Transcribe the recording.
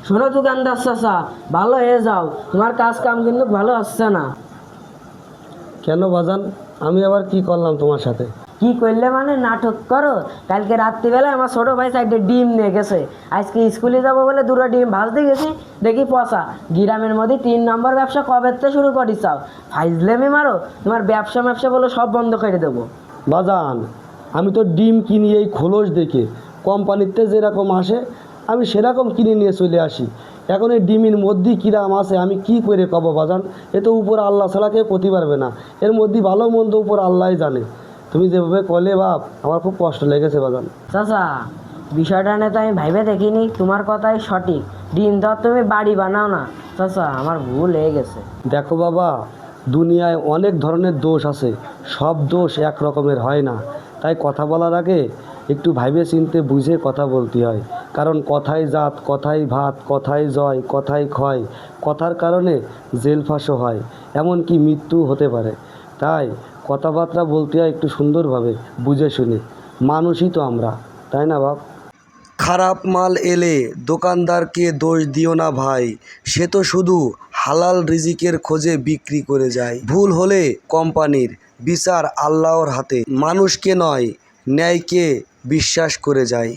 শোনো দোকানদার চাচা, ভালো হয়ে যাও, তোমার কাজ কাম কিন্তু ভালো হচ্ছে না। কেন বাজান, আমি আবার কি করলাম তোমার সাথে? কি করলে মানে নাটক করো? কালকে রাত্রিবেলায় আমার ছোট ভাই সাইডে ডিম নিয়ে গেছে। আজকে স্কুলে যাবো বলে দুটো ডিম ভাজতে গেছি, দেখি পচা। গ্রামের মধ্যে 3 নম্বর ব্যবসা কবে থেকে শুরু করি চাও? ফাইজলেমি মারো, তোমার ব্যবসা বলে সব বন্ধ করে দেবো। বাজান, আমি তো ডিম কিনি এই খোলস দেখে, কোম্পানিতে যেরকম আসে আমি সেরকম কিনে নিয়ে চলে আসি। এখন এই ডিমের মধ্যেই কিরাম আছে আমি কি করে কব বাজান? এ তো উপর আল্লাহ ছাড়া কেউ করতে পারবে না। এর মধ্যে ভালো মন্দ উপর আল্লাহই জানে। তুমি যেভাবে কলে বাপ, আমার খুব কষ্ট লেগেছে বাজান। চাচা, বিষয়টা নিয়ে তো আমি ভাইবে দেখিনি, তোমার কথাই সঠিক। ডিম তো আর তুমি বাড়ি বানাও না। চাচা, আমার ভুল হয়ে গেছে। দেখো বাবা, দুনিয়ায় অনেক ধরনের দোষ আছে, সব দোষ এক রকমের হয় না। তাই কথা বলার আগে একটু ভাইবে চিনতে বুঝে কথা বলতে হয়। কারণ কথাই জাত, কথাই ভাত, কথাই জয়, কথাই ক্ষয়। কথার কারণে জেল ফাঁসও হয়, এমনকি মৃত্যু হতে পারে। তাই কথাবার্তা বলতে হয় একটু সুন্দরভাবে, বুঝে শুনে। মানুষই তো আমরা, তাই না বাপ? খারাপ মাল এলে দোকানদারকে দোষ দিও না ভাই, সে তো শুধু হালাল রিজিকের খোঁজে বিক্রি করে যায়। ভুল হলে কোম্পানির, বিচার আল্লাহর হাতে। মানুষকে নয়, ন্যায়কে বিশ্বাস করে যায়।